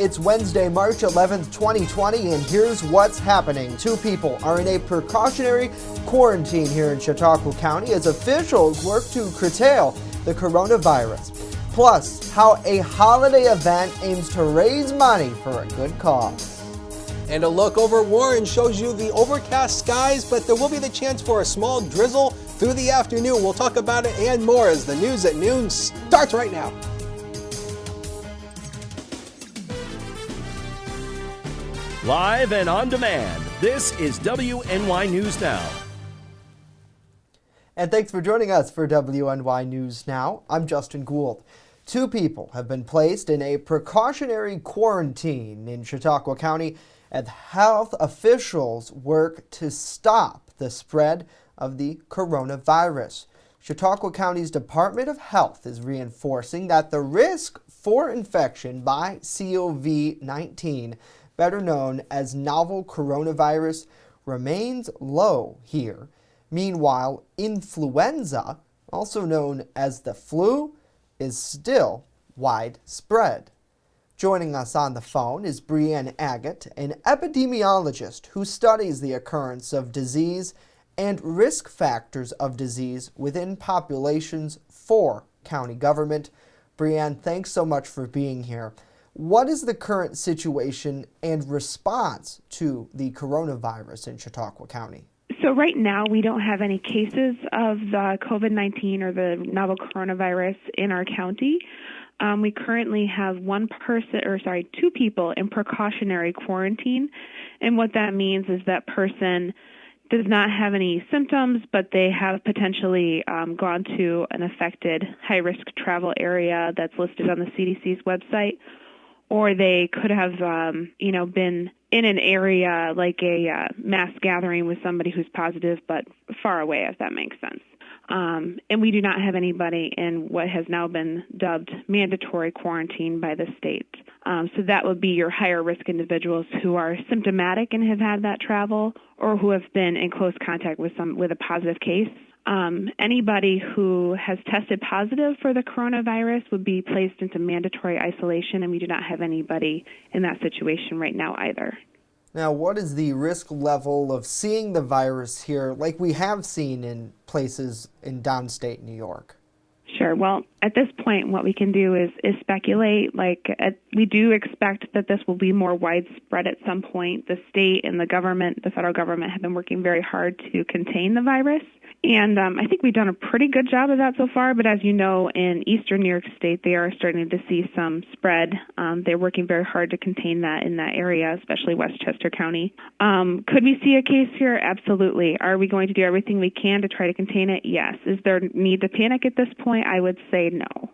It's Wednesday, March 11th, 2020, and here's what's happening. 2 people are in a precautionary quarantine here in Chautauqua County as officials work to curtail the coronavirus. Plus, how a holiday event aims to raise money for a good cause. And a look over Warren shows you the overcast skies, but there will be the chance for a small drizzle through the afternoon. We'll talk about it and more as the News at Noon starts right now. Live and on demand, this is WNY News Now. And thanks for joining us for WNY News Now. I'm Justin Gould. 2 people have been placed in a precautionary quarantine in Chautauqua County as health officials work to stop the spread of the coronavirus. Chautauqua County's Department of Health is reinforcing that the risk for infection by COVID-19, better known as novel coronavirus, remains low here. Meanwhile, influenza, also known as the flu, is still widespread. Joining us on the phone is Brianne Agate, an epidemiologist who studies the occurrence of disease and risk factors of disease within populations for county government. Brianne, thanks so much for being here. What is the current situation and response to the coronavirus in Chautauqua County? So right now we don't have any cases of the COVID-19 or the novel coronavirus in our county. We currently have 2 people in precautionary quarantine. And what that means is that person does not have any symptoms, but they have potentially gone to an affected high-risk travel area that's listed on the CDC's website, or they could have, been in an area like a mass gathering with somebody who's positive but far away, if that makes sense. And we do not have anybody in what has now been dubbed mandatory quarantine by the state. So that would be your higher risk individuals who are symptomatic and have had that travel, or who have been in close contact with a positive case. Anybody who has tested positive for the coronavirus would be placed into mandatory isolation, and we do not have anybody in that situation right now either. Now, what is the risk level of seeing the virus here like we have seen in places in downstate New York? Sure. Well, at this point, what we can do is speculate. We do expect that this will be more widespread at some point. The state and the federal government have been working very hard to contain the virus. And I think we've done a pretty good job of that so far. But as you know, in eastern New York State, they are starting to see some spread. They're working very hard to contain that in that area, especially Westchester County. Could we see a case here? Absolutely. Are we going to do everything we can to try to contain it? Yes. Is there need to panic at this point? I would say no.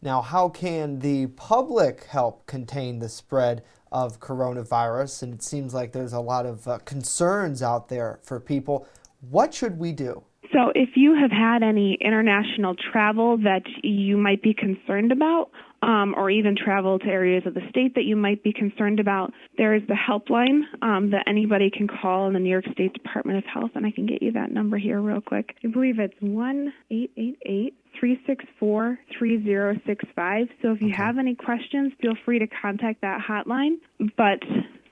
Now, how can the public help contain the spread of coronavirus? And it seems like there's a lot of concerns out there for people. What should we do? So if you have had any international travel that you might be concerned about, or even travel to areas of the state that you might be concerned about, there is the helpline that anybody can call in the New York State Department of Health, and I can get you that number here real quick. I believe it's 1-888-364-3065. So if you have any questions, feel free to contact that hotline. But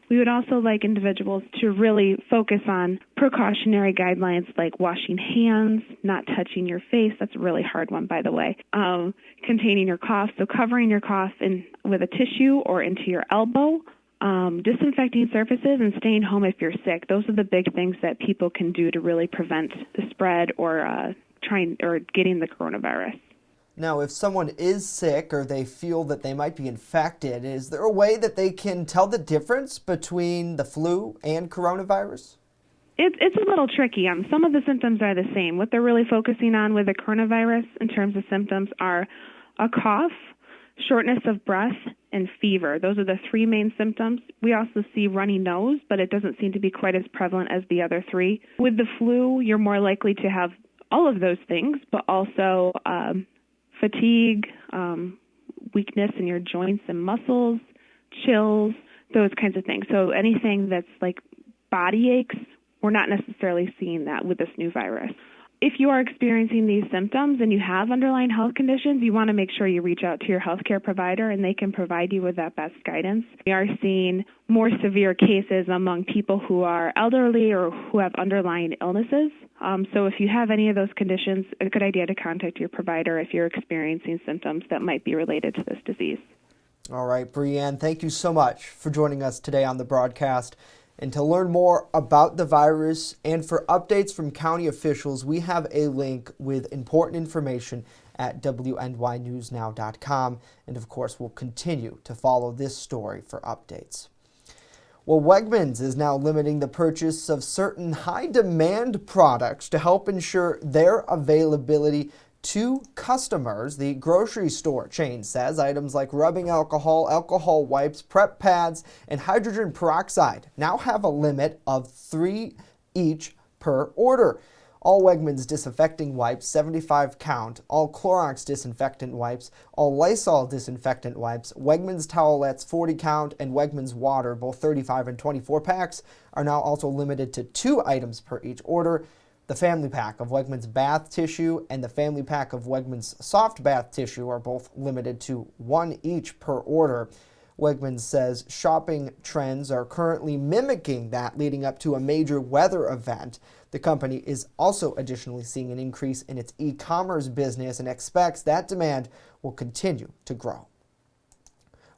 we would also like individuals to really focus on precautionary guidelines like washing hands, not touching your face. That's a really hard one, by the way. Containing your cough, so covering your cough with a tissue or into your elbow. Disinfecting surfaces and staying home if you're sick. Those are the big things that people can do to really prevent the spread or getting the coronavirus. Now, if someone is sick or they feel that they might be infected, is there a way that they can tell the difference between the flu and coronavirus? It's a little tricky. Some of the symptoms are the same. What they're really focusing on with the coronavirus in terms of symptoms are a cough, shortness of breath, and fever. Those are the 3 main symptoms. We also see runny nose, but it doesn't seem to be quite as prevalent as the other 3. With the flu, you're more likely to have all of those things, but also fatigue, weakness in your joints and muscles, chills, those kinds of things. So anything that's like body aches, we're not necessarily seeing that with this new virus. if you are experiencing these symptoms and you have underlying health conditions, you want to make sure you reach out to your healthcare provider and they can provide you with that best guidance. We are seeing more severe cases among people who are elderly or who have underlying illnesses. So if you have any of those conditions, a good idea to contact your provider if you're experiencing symptoms that might be related to this disease. All right, Breanne, thank you so much for joining us today on the broadcast. And to learn more about the virus and for updates from county officials, we have a link with important information at WNYNewsNow.com. And of course, we'll continue to follow this story for updates. Well, Wegmans is now limiting the purchase of certain high-demand products to help ensure their availability to customers. The grocery store chain says items like rubbing alcohol, alcohol wipes, prep pads, and hydrogen peroxide now have a limit of 3 each per order. All Wegmans disinfecting wipes, 75 count, all Clorox disinfectant wipes, all Lysol disinfectant wipes, Wegmans towelettes, 40 count, and Wegmans water, both 35 and 24 packs, are now also limited to 2 items per each order. The family pack of Wegmans bath tissue and the family pack of Wegmans soft bath tissue are both limited to 1 each per order. Wegmans says shopping trends are currently mimicking that leading up to a major weather event. The company is also additionally seeing an increase in its e-commerce business and expects that demand will continue to grow.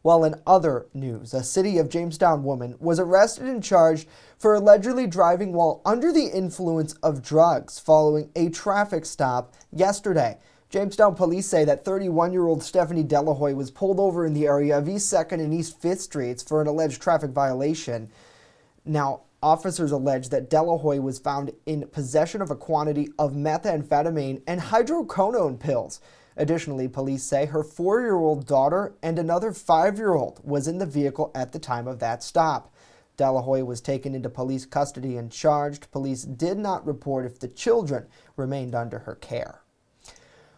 Well, in other news, a City of Jamestown woman was arrested and charged for allegedly driving while under the influence of drugs following a traffic stop yesterday. Jamestown police say that 31-year-old Stephanie Delahoy was pulled over in the area of East 2nd and East 5th Streets for an alleged traffic violation. Now, officers allege that Delahoy was found in possession of a quantity of methamphetamine and hydrocodone pills. Additionally, police say her 4-year-old daughter and another 5-year-old was in the vehicle at the time of that stop. Delahoy was taken into police custody and charged. Police did not report if the children remained under her care.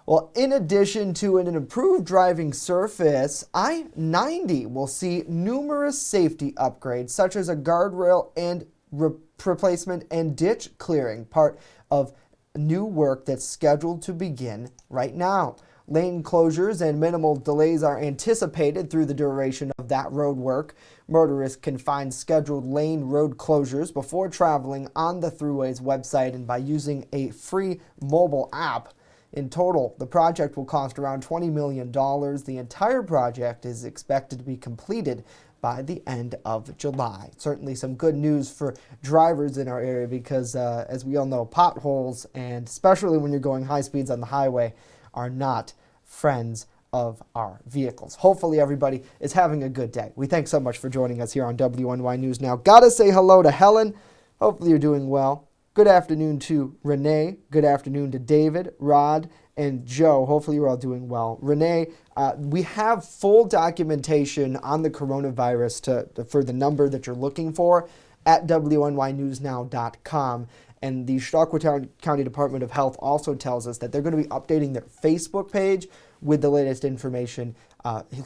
Well, in addition to an improved driving surface, I-90 will see numerous safety upgrades such as a guardrail and replacement and ditch clearing, part of new work that's scheduled to begin right now. Lane closures and minimal delays are anticipated through the duration of that road work. Motorists can find scheduled lane road closures before traveling on the Thruway's website and by using a free mobile app. In total, the project will cost around $20 million. The entire project is expected to be completed by the end of July. Certainly some good news for drivers in our area because, as we all know, potholes, and especially when you're going high speeds on the highway, are not friends of our vehicles. Hopefully everybody is having a good day. We thank so much for joining us here on WNY News Now. Gotta say hello to Helen. Hopefully you're doing well. Good afternoon to Renee. Good afternoon to David, Rod, and Joe. Hopefully you're all doing well. Renee, we have full documentation on the coronavirus for the number that you're looking for at WNYNewsNow.com. And the Chautauqua County Department of Health also tells us that they're going to be updating their Facebook page with the latest information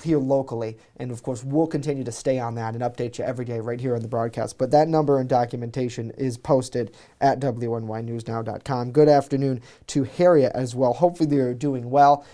here locally. And of course, we'll continue to stay on that and update you every day right here on the broadcast. But that number and documentation is posted at WNYNewsNow.com. Good afternoon to Harriet as well. Hopefully they're doing well.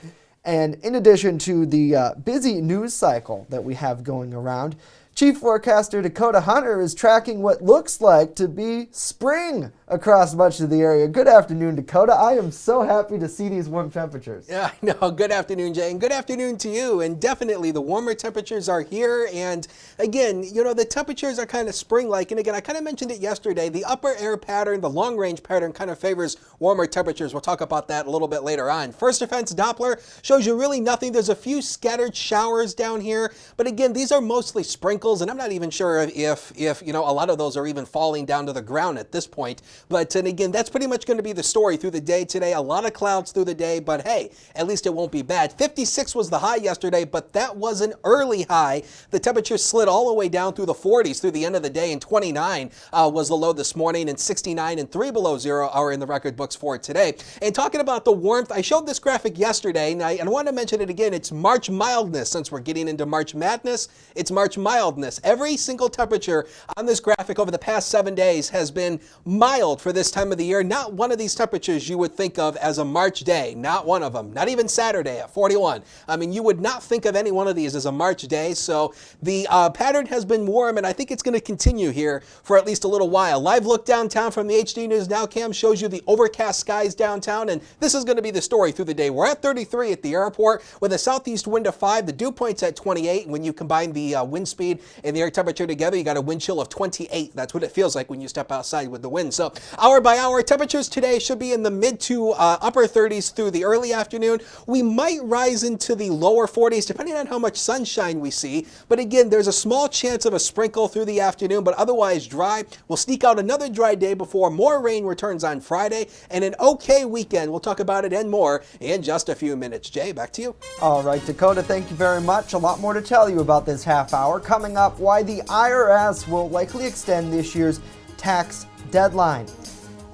And in addition to the busy news cycle that we have going around, Chief Forecaster Dakota Hunter is tracking what looks like to be spring across much of the area. Good afternoon, Dakota. I am so happy to see these warm temperatures. Yeah, I know. Good afternoon, Jay, and good afternoon to you. And definitely the warmer temperatures are here. And again, you know, the temperatures are kind of spring-like. And again, I kind of mentioned it yesterday. The upper air pattern, the long-range pattern kind of favors warmer temperatures. We'll talk about that a little bit later on. First Defense Doppler shows you really nothing. There's a few scattered showers down here. But again, these are mostly sprinkles. And I'm not even sure if you know, a lot of those are even falling down to the ground at this point. But and again, that's pretty much going to be the story through the day today. A lot of clouds through the day, but hey, at least it won't be bad. 56 was the high yesterday, but that was an early high. The temperature slid all the way down through the 40s through the end of the day, and 29 was the low this morning, and 69 and 3 below zero are in the record books for today. And talking about the warmth, I showed this graphic yesterday, and I want to mention it again. It's March mildness. Since we're getting into March madness, it's March mildness. mildness. Every single temperature on this graphic over the past 7 days has been mild for this time of the year. Not one of these temperatures you would think of as a March day. Not one of them. Not even Saturday at 41. I mean, you would not think of any one of these as a March day. So the pattern has been warm, and I think it's going to continue here for at least a little while. Live look downtown from the HD News Now cam shows you the overcast skies downtown, and this is going to be the story through the day. We're at 33 at the airport with a southeast wind of 5. The dew point's at 28. When you combine the wind speed and the air temperature together, you got a wind chill of 28. That's what it feels like when you step outside with the wind. So hour by hour, temperatures today should be in the mid to upper 30s through the early afternoon. We might rise into the lower 40s depending on how much sunshine we see. But again, there's a small chance of a sprinkle through the afternoon, but otherwise dry. We'll sneak out another dry day before more rain returns on Friday, and an okay weekend. We'll talk about it and more in just a few minutes. Jay, back to you. All right, Dakota, thank you very much. A lot more to tell you about this half hour. Coming up, why the IRS will likely extend this year's tax deadline.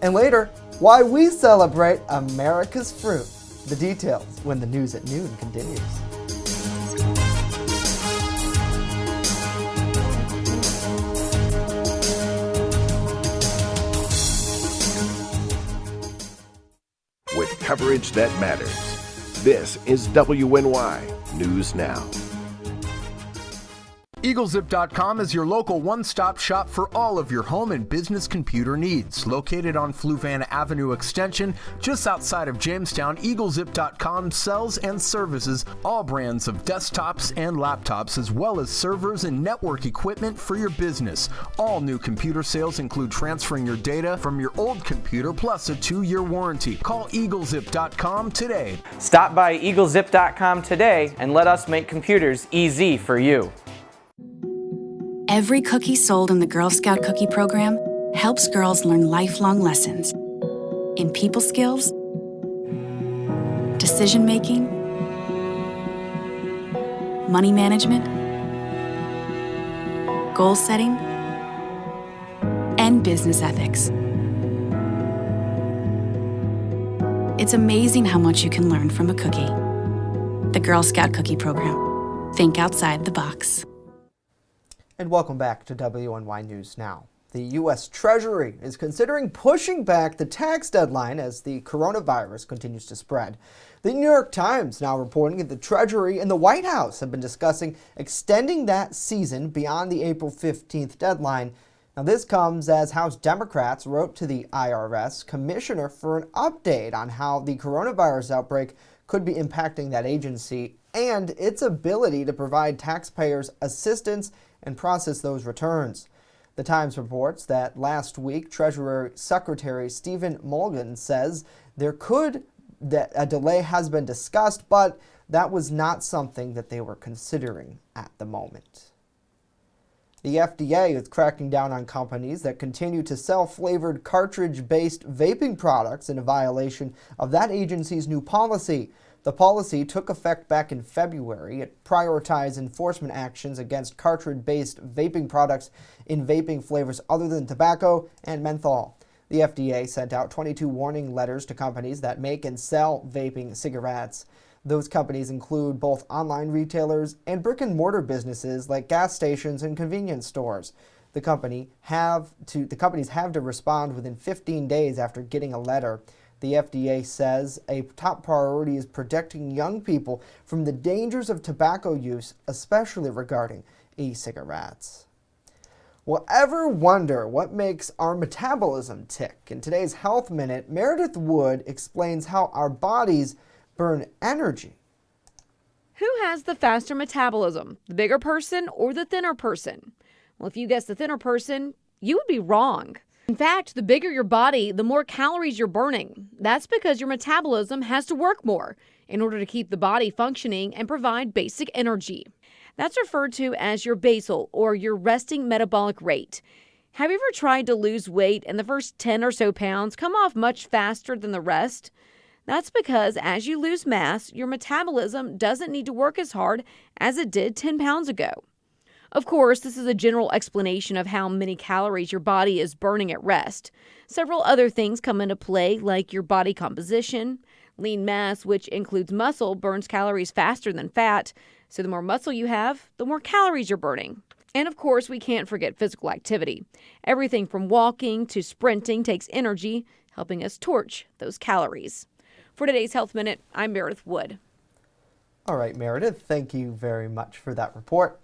And later, why we celebrate America's fruit. The details when the news at noon continues. With coverage that matters. This is WNY News Now. EagleZip.com is your local one-stop shop for all of your home and business computer needs. Located on Fluvanna Avenue Extension, just outside of Jamestown, EagleZip.com sells and services all brands of desktops and laptops, as well as servers and network equipment for your business. All new computer sales include transferring your data from your old computer, plus a 2-year warranty. Call EagleZip.com today. Stop by EagleZip.com today and let us make computers easy for you. Every cookie sold in the Girl Scout Cookie Program helps girls learn lifelong lessons in people skills, decision making, money management, goal setting, and business ethics. It's amazing how much you can learn from a cookie. The Girl Scout Cookie Program. Think outside the box. And welcome back to WNY News Now. The U.S. Treasury is considering pushing back the tax deadline as the coronavirus continues to spread. The New York Times now reporting that the Treasury and the White House have been discussing extending that season beyond the April 15th deadline. Now, this comes as House Democrats wrote to the IRS commissioner for an update on how the coronavirus outbreak could be impacting that agency and its ability to provide taxpayers assistance and process those returns. The Times reports that last week, Treasury Secretary Stephen Mulligan says that a delay has been discussed, but that was not something that they were considering at the moment. The FDA is cracking down on companies that continue to sell flavored cartridge-based vaping products in a violation of that agency's new policy. The policy took effect back in February. It prioritized enforcement actions against cartridge-based vaping products in vaping flavors other than tobacco and menthol. The FDA sent out 22 warning letters to companies that make and sell vaping cigarettes. Those companies include both online retailers and brick-and-mortar businesses like gas stations and convenience stores. The companies have to respond within 15 days after getting a letter. The FDA says a top priority is protecting young people from the dangers of tobacco use, especially regarding e-cigarettes. Will ever wonder what makes our metabolism tick? In today's Health Minute, Meredith Wood explains how our bodies burn energy. Who has the faster metabolism, the bigger person or the thinner person? Well, if you guess the thinner person, you would be wrong. In fact, the bigger your body, the more calories you're burning. That's because your metabolism has to work more in order to keep the body functioning and provide basic energy. That's referred to as your basal or your resting metabolic rate. Have you ever tried to lose weight and the first 10 or so pounds come off much faster than the rest? That's because as you lose mass, your metabolism doesn't need to work as hard as it did 10 pounds ago. Of course, this is a general explanation of how many calories your body is burning at rest. Several other things come into play, like your body composition. Lean mass, which includes muscle, burns calories faster than fat. So the more muscle you have, the more calories you're burning. And of course, we can't forget physical activity. Everything from walking to sprinting takes energy, helping us torch those calories. For today's Health Minute, I'm Meredith Wood. All right, Meredith, thank you very much for that report.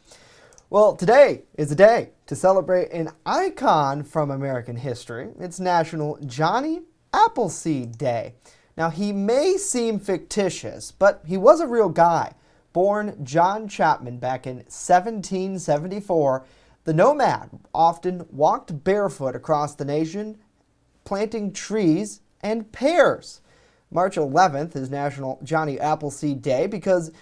Well, today is a day to celebrate an icon from American history. It's National Johnny Appleseed Day. Now, he may seem fictitious, but he was a real guy. Born John Chapman back in 1774, the nomad often walked barefoot across the nation, planting trees and pears. March 11th is National Johnny Appleseed Day because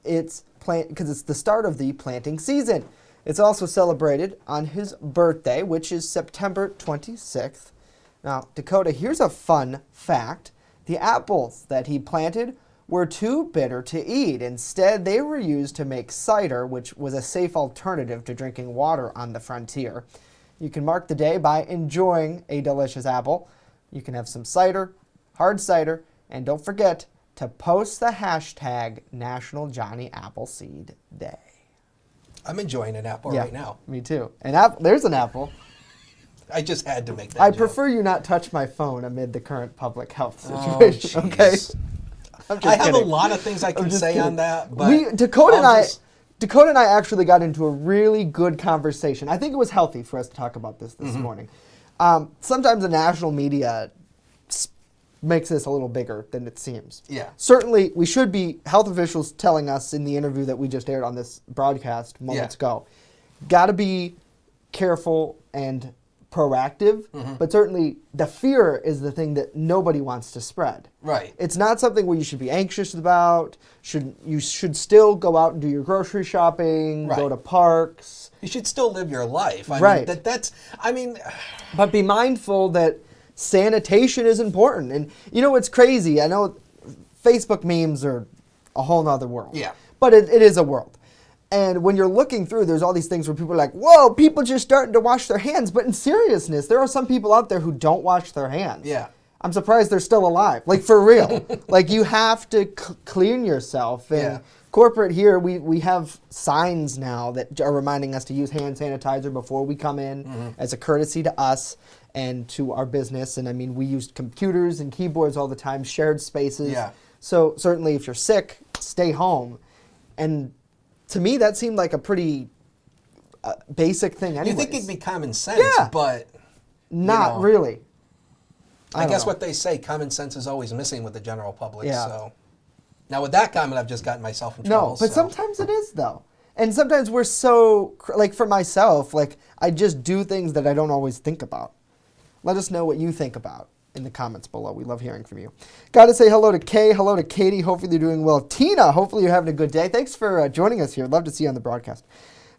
it's the start of the planting season. It's also celebrated on his birthday, which is September 26th. Now, Dakota, here's a fun fact. The apples that he planted were too bitter to eat. Instead, they were used to make cider, which was a safe alternative to drinking water on the frontier. You can mark the day by enjoying a delicious apple. You can have some cider, hard cider, and don't forget to post the hashtag National Johnny Appleseed Day. I'm enjoying an apple right now. Me too. There's an apple. I just had to make that I joke. prefer you not touch my phone amid the current public health situation. Okay. I have a lot of things I can say on that, but Dakota and I actually got into a really good conversation. I think it was healthy for us to talk about this morning. Sometimes the national media makes this a little bigger than it seems. Yeah. Certainly, we should be health officials telling us in the interview that we just aired on this broadcast moments ago. Got to be careful and proactive, but certainly the fear is the thing that nobody wants to spread. Right. It's not something where you should be anxious about. You should still go out and do your grocery shopping, go to parks. You should still live your life. I mean, but be mindful that sanitation is important. And you know what's crazy? I know Facebook memes are a whole nother world. Yeah. But it is a world. And when you're looking through, there's all these things where people are like, whoa, people just starting to wash their hands. But in seriousness, there are some people out there who don't wash their hands. Yeah. I'm surprised they're still alive. Like, for real. Like, you have to clean yourself. And corporate here, we have signs now that are reminding us to use hand sanitizer before we come in as a courtesy to us and to our business. And I mean, we use computers and keyboards all the time, shared spaces. Yeah. So certainly if you're sick, stay home. And to me, that seemed like a pretty basic thing anyways. You think it'd be common sense, but not really. I guess what they say, common sense is always missing with the general public. So now with that comment, I've just gotten myself in trouble. No, but sometimes it is though. And sometimes we're so, like for myself, like I just do things that I don't always think about. Let us know what you think about in the comments below. We love hearing from you. Got to say hello to Kay, hello to Katie. Hopefully you're doing well. Tina, hopefully you're having a good day. Thanks for joining us here. Love to see you on the broadcast.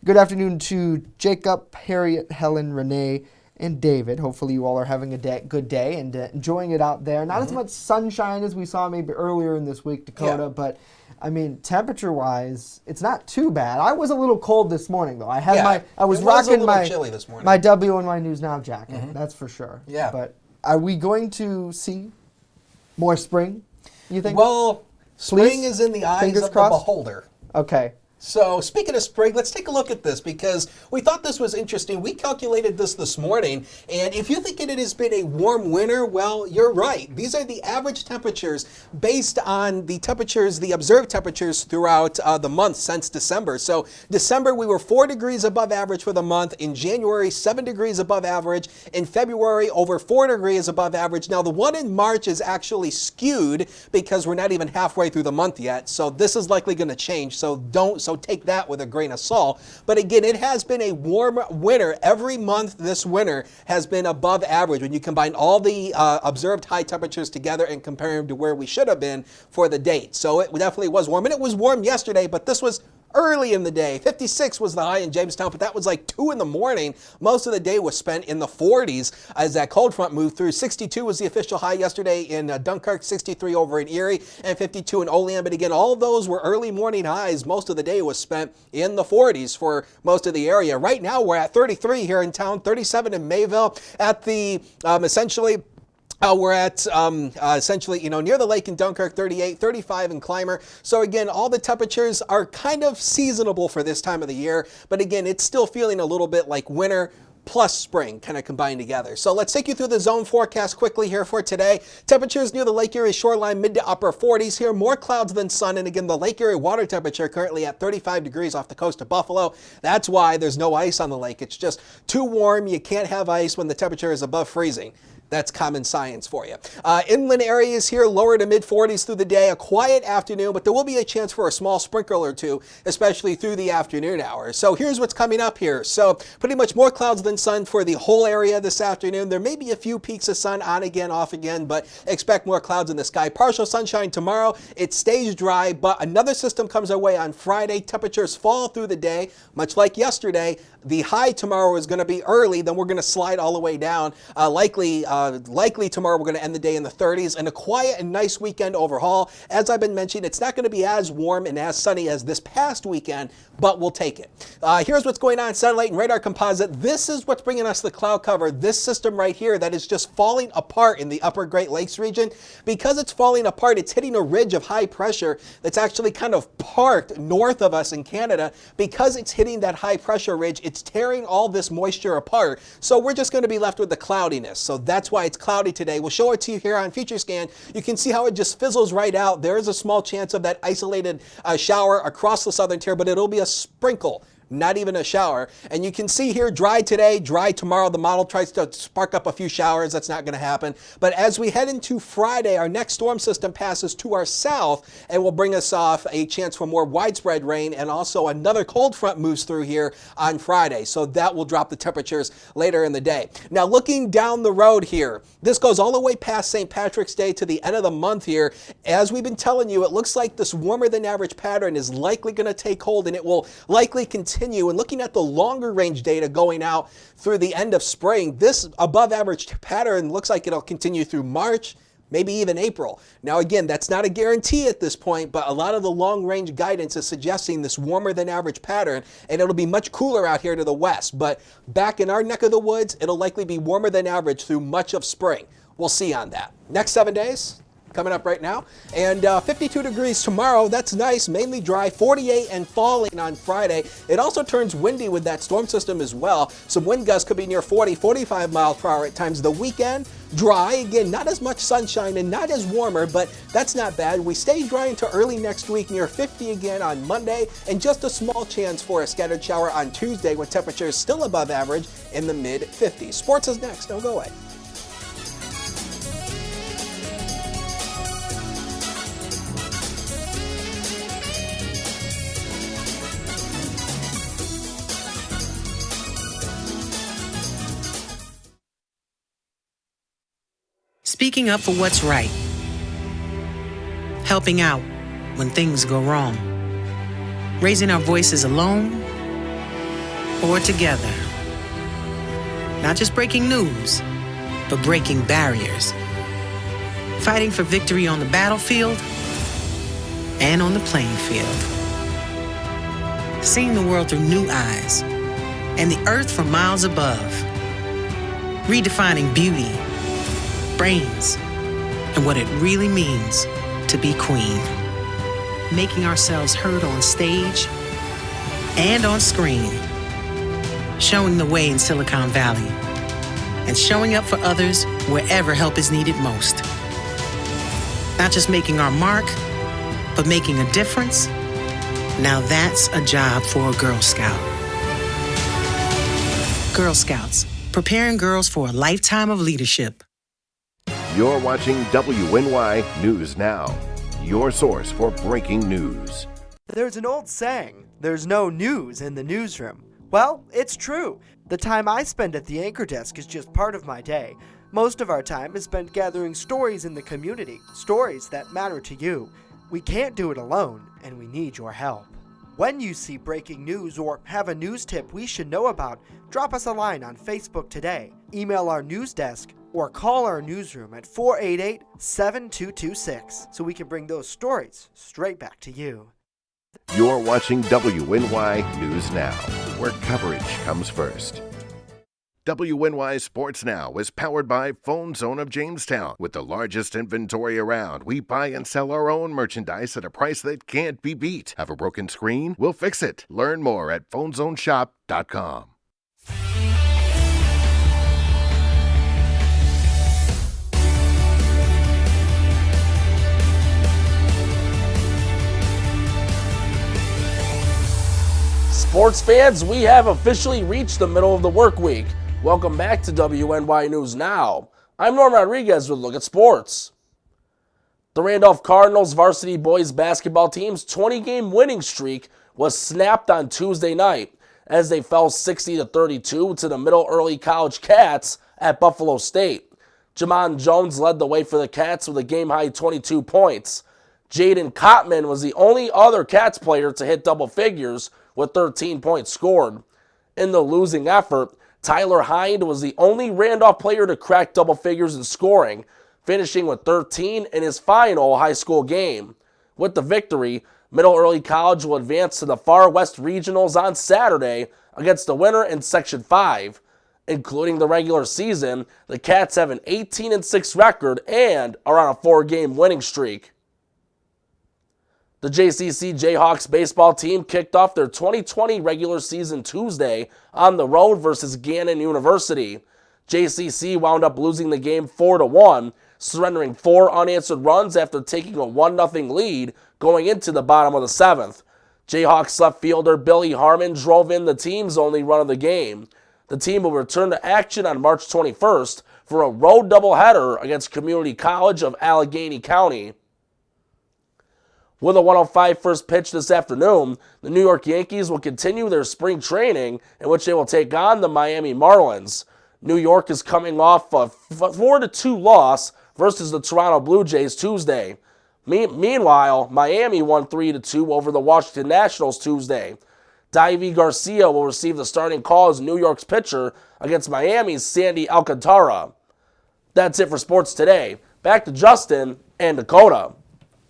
Good afternoon to Jacob, Harriet, Helen, Renee, and David. Hopefully you all are having a good day and enjoying it out there. Not as much sunshine as we saw maybe earlier in this week, Dakota, but I mean, temperature-wise, it's not too bad. I was a little cold this morning, though. I was rocking my WNY News Now jacket. That's for sure. Yeah. But are we going to see more spring, you think? Well, spring is in the eyes of the beholder. Okay. So speaking of spring, let's take a look at this because we thought this was interesting. We calculated this morning, and if you think it has been a warm winter, well, you're right. These are the average temperatures based on the observed temperatures throughout the month since December. So December, we were 4 degrees above average for the month. In January, 7 degrees above average. In February, over 4 degrees above average. Now, the one in March is actually skewed because we're not even halfway through the month yet. So this is likely going to change. So take that with a grain of salt. But again, it has been a warm winter. Every month this winter has been above average when you combine all the observed high temperatures together and compare them to where we should have been for the date. So it definitely was warm. And it was warm yesterday, but this was early in the day. 56 was the high in Jamestown, but that was like 2 in the morning. Most of the day was spent in the 40s as that cold front moved through. 62 was the official high yesterday in Dunkirk, 63 over in Erie, and 52 in Olean. But again, all of those were early morning highs. Most of the day was spent in the 40s for most of the area. Right now, we're at 33 here in town, 37 in Mayville at the essentially We're at essentially, near the lake in Dunkirk, 38, 35 in Clymer. So again, all the temperatures are kind of seasonable for this time of the year. But again, it's still feeling a little bit like winter plus spring kind of combined together. So let's take you through the zone forecast quickly here for today. Temperatures near the Lake Erie shoreline, mid to upper 40s here, more clouds than sun. And again, the Lake Erie water temperature currently at 35 degrees off the coast of Buffalo. That's why there's no ice on the lake. It's just too warm. You can't have ice when the temperature is above freezing. That's common science for you. Inland areas here, lower to mid 40s through the day. A quiet afternoon, but there will be a chance for a small sprinkle or two, especially through the afternoon hours. So here's what's coming up here. So pretty much more clouds than sun for the whole area this afternoon. There may be a few peaks of sun on again, off again, but expect more clouds in the sky. Partial sunshine tomorrow. It stays dry, but another system comes our way on Friday. Temperatures fall through the day, much like yesterday. The high tomorrow is going to be early, then we're going to slide all the way down. Likely tomorrow we're going to end the day in the 30s, and a quiet and nice weekend overhaul. As I've been mentioning, it's not going to be as warm and as sunny as this past weekend, but we'll take it. Here's what's going on satellite and radar composite. This is what's bringing us the cloud cover. This system right here that is just falling apart in the upper Great Lakes region. Because it's falling apart, it's hitting a ridge of high pressure that's actually kind of parked north of us in Canada. Because it's hitting that high pressure ridge, it's tearing all this moisture apart. So we're just going to be left with the cloudiness. So that's why it's cloudy today. We'll show it to you here on Future Scan. You can see how it just fizzles right out. There is a small chance of that isolated shower across the southern tier, but it'll be a sprinkle, not even a shower. And you can see here, dry today, dry tomorrow. The model tries to spark up a few showers. That's not going to happen. But as we head into Friday, our next storm system passes to our south and will bring us off a chance for more widespread rain. And also another cold front moves through here on Friday. So that will drop the temperatures later in the day. Now looking down the road here, this goes all the way past St. Patrick's Day to the end of the month here. As we've been telling you, it looks like this warmer than average pattern is likely going to take hold, and it will likely continue. And looking at the longer range data going out through the end of spring, this above average pattern looks like it'll continue through March, maybe even April. Now again, that's not a guarantee at this point, but a lot of the long range guidance is suggesting this warmer than average pattern, and it'll be much cooler out here to the west. But back in our neck of the woods, it'll likely be warmer than average through much of spring. We'll see on that. Next 7 days coming up right now, and 52 degrees tomorrow. That's nice, mainly dry. 48 and falling on Friday. It also turns windy with that storm system as well. Some wind gusts could be near 40, 45 miles per hour at times. The weekend, dry again, not as much sunshine and not as warmer, but that's not bad. We stay dry until early next week, near 50 again on Monday, and just a small chance for a scattered shower on Tuesday with temperatures still above average in the mid 50s. Sports is next. Don't go away. Speaking up for what's right. Helping out when things go wrong. Raising our voices alone or together. Not just breaking news, but breaking barriers. Fighting for victory on the battlefield and on the playing field. Seeing the world through new eyes and the earth from miles above. Redefining beauty, brains, and what it really means to be queen. Making ourselves heard on stage and on screen. Showing the way in Silicon Valley. And showing up for others wherever help is needed most. Not just making our mark, but making a difference. Now that's a job for a Girl Scout. Girl Scouts, preparing girls for a lifetime of leadership. You're watching WNY News Now, your source for breaking news. There's an old saying, there's no news in the newsroom. Well, it's true. The time I spend at the anchor desk is just part of my day. Most of our time is spent gathering stories in the community, stories that matter to you. We can't do it alone, and we need your help. When you see breaking news or have a news tip we should know about, drop us a line on Facebook today, email our news desk, or call our newsroom at 488-7226 so we can bring those stories straight back to you. You're watching WNY News Now, where coverage comes first. WNY Sports Now is powered by Phone Zone of Jamestown. With the largest inventory around, we buy and sell our own merchandise at a price that can't be beat. Have a broken screen? We'll fix it. Learn more at phonezoneshop.com. Sports fans, we have officially reached the middle of the work week. Welcome back to WNY News Now. I'm Norm Rodriguez with a look at sports. The Randolph Cardinals varsity boys basketball team's 20-game winning streak was snapped on Tuesday night as they fell 60-32 to the Middle Early College Cats at Buffalo State. Jamon Jones led the way for the Cats with a game-high 22 points. Jaden Kottman was the only other Cats player to hit double figures with 13 points scored. In the losing effort, Tyler Hind was the only Randolph player to crack double figures in scoring, finishing with 13 in his final high school game. With the victory, Middle Early College will advance to the Far West Regionals on Saturday against the winner in Section 5. Including the regular season, the Cats have an 18-6 record and are on a 4-game winning streak. The JCC Jayhawks baseball team kicked off their 2020 regular season Tuesday on the road versus Gannon University. JCC wound up losing the game 4-1, surrendering 4 unanswered runs after taking a 1-0 lead going into the bottom of the 7th. Jayhawks left fielder Billy Harmon drove in the team's only run of the game. The team will return to action on March 21st for a road doubleheader against Community College of Allegheny County. With a 1:05 first pitch this afternoon, the New York Yankees will continue their spring training in which they will take on the Miami Marlins. New York is coming off a 4-2 loss versus the Toronto Blue Jays Tuesday. Meanwhile, Miami won 3-2 over the Washington Nationals Tuesday. Davy Garcia will receive the starting call as New York's pitcher against Miami's Sandy Alcantara. That's it for sports today. Back to Justin and Dakota.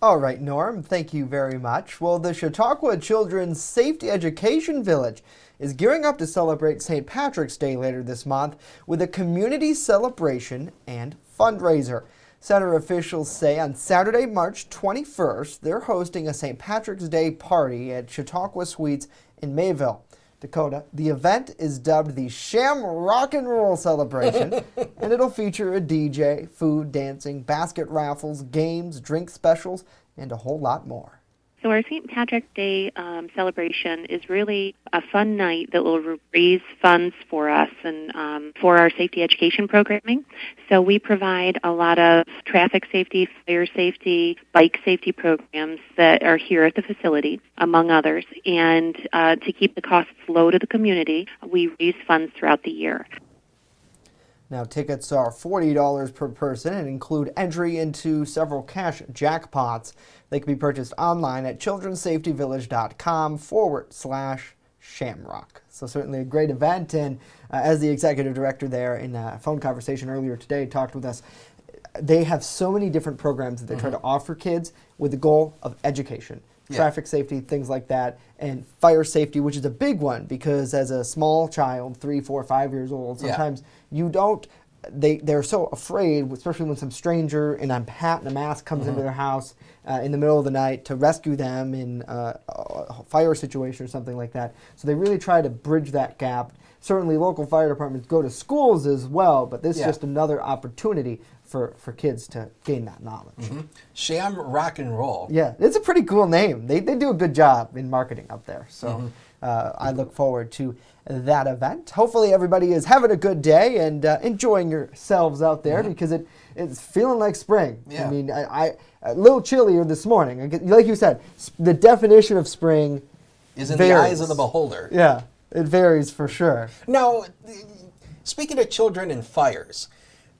All right, Norm, thank you very much. Well, the Chautauqua Children's Safety Education Village is gearing up to celebrate St. Patrick's Day later this month with a community celebration and fundraiser. Center officials say on Saturday, March 21st, they're hosting a St. Patrick's Day party at Chautauqua Suites in Mayville. Dakota, the event is dubbed the Sham Rock and Roll Celebration, and it'll feature a DJ, food, dancing, basket raffles, games, drink specials, and a whole lot more. So our St. Patrick's Day celebration is really a fun night that will raise funds for us and for our safety education programming. So we provide a lot of traffic safety, fire safety, bike safety programs that are here at the facility, among others. And to keep the costs low to the community, we raise funds throughout the year. Now, tickets are $40 per person and include entry into several cash jackpots. They can be purchased online at childrensafetyvillage.com/shamrock. So certainly a great event, and as the executive director there in a phone conversation earlier today talked with us, they have so many different programs that they try to offer kids with the goal of education. Traffic safety, things like that, and fire safety, which is a big one because as a small child, 3, 4, 5 years old, sometimes you don't, they're so afraid, especially when some stranger in a hat and a mask comes into their house in the middle of the night to rescue them in a fire situation or something like that. So they really try to bridge that gap. Certainly local fire departments go to schools as well, but this is just another opportunity for kids to gain that knowledge. Sham Rock and Roll. Yeah, it's a pretty cool name. They do a good job in marketing up there. So I look forward to that event. Hopefully everybody is having a good day and enjoying yourselves out there because it's feeling like spring. I mean, I a little chillier this morning. Like you said, the definition of spring is in varies. the eyes of the beholder. Yeah, it varies for sure. Now, speaking of children and fires,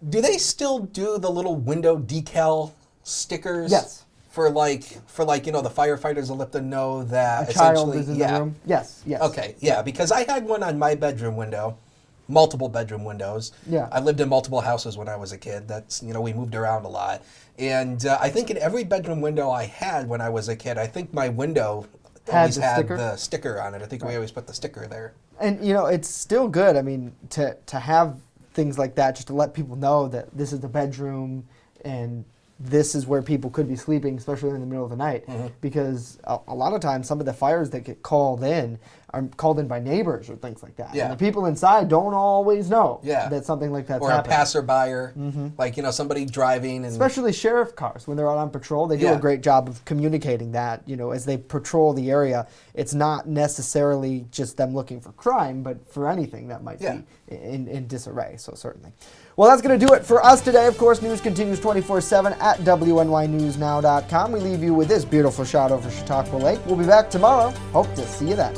do they still do the little window decal stickers? Yes. For like you know, the firefighters will let them know that a child is in the room. Yes. Okay, because I had one on my bedroom window, multiple bedroom windows. Yeah. I lived in multiple houses when I was a kid. That's, you know, we moved around a lot. And I think in every bedroom window I had when I was a kid, I think my window always had the sticker on it. I think we always put the sticker there. And, it's still good. I mean, to have things like that, just to let people know that this is the bedroom and this is where people could be sleeping, especially in the middle of the night. Because a lot of times some of the fires that get called in are called in by neighbors or things like that. And the people inside don't always know that something like that's happening. Or a passerby, like, somebody driving. And especially sheriff cars, when they're out on patrol, they do a great job of communicating that, as they patrol the area. It's not necessarily just them looking for crime, but for anything that might be in disarray, so certainly. Well, that's going to do it for us today. Of course, news continues 24/7 at WNYNewsNow.com. We leave you with this beautiful shot over Chautauqua Lake. We'll be back tomorrow. Hope to see you then.